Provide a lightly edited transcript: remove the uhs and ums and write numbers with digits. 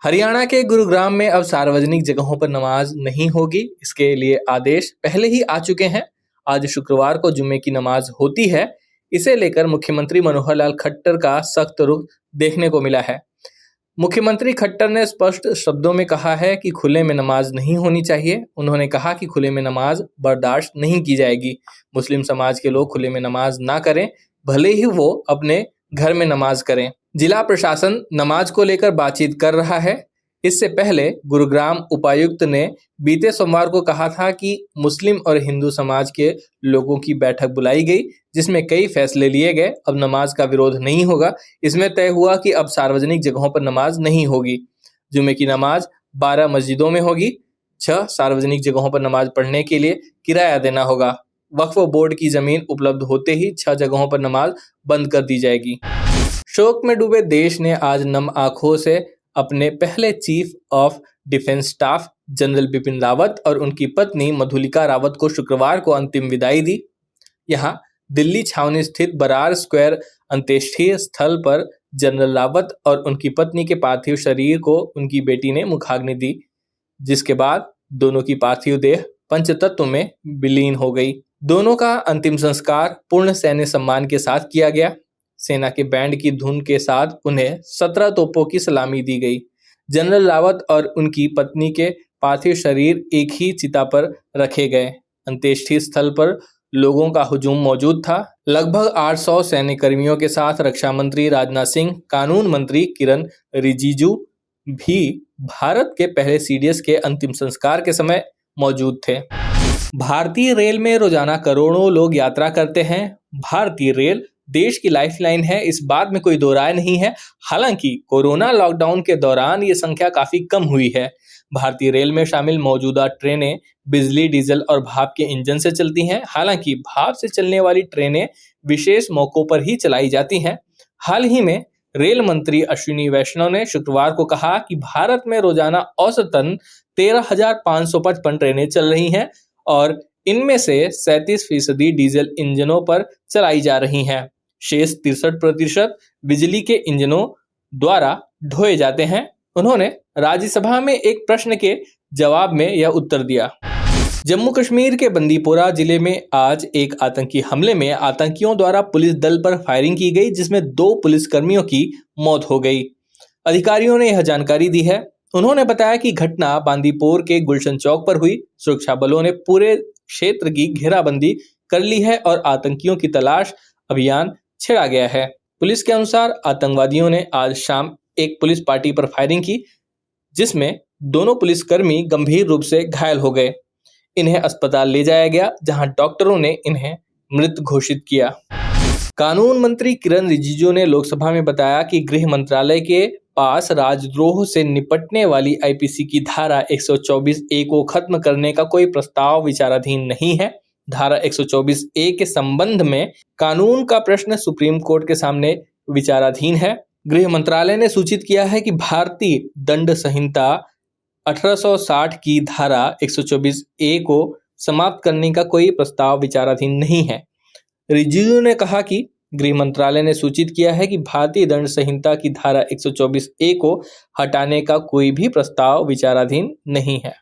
हरियाणा के गुरुग्राम में अब सार्वजनिक जगहों पर नमाज नहीं होगी। इसके लिए आदेश पहले ही आ चुके हैं। आज शुक्रवार को जुम्मे की नमाज होती है। इसे लेकर मुख्यमंत्री मनोहर लाल खट्टर का सख्त रुख देखने को मिला है। मुख्यमंत्री खट्टर ने स्पष्ट शब्दों में कहा है कि खुले में नमाज नहीं होनी चाहिए। उन्होंने कहा कि खुले में नमाज बर्दाश्त नहीं की जाएगी। मुस्लिम समाज के लोग खुले में नमाज ना करें, भले ही वो अपने घर में नमाज करें। जिला प्रशासन नमाज को लेकर बातचीत कर रहा है। इससे पहले गुरुग्राम उपायुक्त ने बीते सोमवार को कहा था कि मुस्लिम और हिंदू समाज के लोगों की बैठक बुलाई गई, जिसमें कई फैसले लिए गए। अब नमाज का विरोध नहीं होगा। इसमें तय हुआ कि अब सार्वजनिक जगहों पर नमाज नहीं होगी। जुमे की नमाज 12 मस्जिदों में होगी। 6 सार्वजनिक जगहों पर नमाज पढ़ने के लिए किराया देना होगा। वक्फ बोर्ड की जमीन उपलब्ध होते ही 6 जगहों पर नमाज बंद कर दी जाएगी। शोक में डूबे देश ने आज नम आंखों से अपने पहले chief of defence staff general Bipin Rawat और उनकी पत्नी मधुलिका रावत को शुक्रवार को अंतिम विदाई दी। यहाँ दिल्ली छावनी स्थित बरार स्क्वायर अंत्येष्टि स्थल पर जनरल रावत और उनकी पत्नी के पार्थिव शरीर को उनकी बेटी ने मुखाग्नि दी, जिसके बाद दोनों की पार्थिव देह पंचतत्व में विलीन हो गई। दोनों का अंतिम संस्कार पूर्ण सैन्य सम्मान के साथ किया गया। सेना के बैंड की धुन के साथ उन्हें 17 तोपों की सलामी दी गई। जनरल रावत और उनकी पत्नी के पार्थिव शरीर एक ही चिता पर रखे गए। अंत्येष्टि स्थल पर लोगों का हुजूम मौजूद था। लगभग 800 सैन्य कर्मियों के साथ रक्षा मंत्री राजनाथ सिंह, कानून मंत्री किरण रिजिजू भी भारत के पहले सीडीएस के अंतिम संस्कार के समय मौजूद थे। भारतीय रेल में रोजाना करोड़ों लोग यात्रा करते हैं। भारतीय रेल देश की लाइफलाइन है, इस बात में कोई दो राय नहीं है। हालांकि कोरोना लॉकडाउन के दौरान ये संख्या काफी कम हुई है। भारतीय रेल में शामिल मौजूदा ट्रेनें बिजली, डीजल और भाप के इंजन से चलती हैं। हालांकि भाप से चलने वाली ट्रेनें विशेष मौकों पर ही चलाई जाती हैं। हाल ही में रेल मंत्री अश्विनी वैष्णव ने शुक्रवार को कहा कि भारत में रोजाना औसतन 13,555 ट्रेनें चल रही हैं और इनमें से 37% डीजल इंजनों पर चलाई जा रही हैं। शेष 63% बिजली के इंजनों द्वारा ढोए जाते हैं। उन्होंने राज्यसभा में एक प्रश्न के जवाब में यह उत्तर दिया। जम्मू कश्मीर के बंदीपोरा जिले में आज एक आतंकी हमले में आतंकियों द्वारा पुलिस दल पर फायरिंग की गई, जिसमें 2 पुलिसकर्मियों की मौत हो गई। अधिकारियों ने यह जानकारी दी है। उन्होंने बताया कि घटना बांदीपोर के गुलशन चौक पर हुई। सुरक्षा बलों ने पूरे क्षेत्र की घेराबंदी कर ली है और आतंकियों की तलाश अभियान छेड़ा गया है। पुलिस के अनुसार आतंकवादियों ने आज शाम एक पुलिस पार्टी पर फायरिंग की, जिसमें दोनों पुलिसकर्मी गंभीर रूप से घायल हो गए। इन्हें अस्पताल ले जाया गया, जहां डॉक्टरों ने इन्हें मृत घोषित किया। कानून मंत्री किरण रिजिजू ने लोकसभा में बताया कि गृह मंत्रालय के पास राजद्रोह से निपटने वाली आईपीसी की धारा 124A को खत्म करने का कोई प्रस्ताव विचाराधीन नहीं है। धारा 124A के संबंध में कानून का प्रश्न सुप्रीम कोर्ट के सामने विचाराधीन है। गृह मंत्रालय ने सूचित किया है कि भारतीय दंड संहिता 1860 की धारा 124A को समाप्त करने का कोई प्रस्ताव विचाराधीन नहीं है। रिजिजू ने कहा कि गृह मंत्रालय ने सूचित किया है कि भारतीय दंड संहिता की धारा 124A को हटाने का कोई भी प्रस्ताव विचाराधीन नहीं है।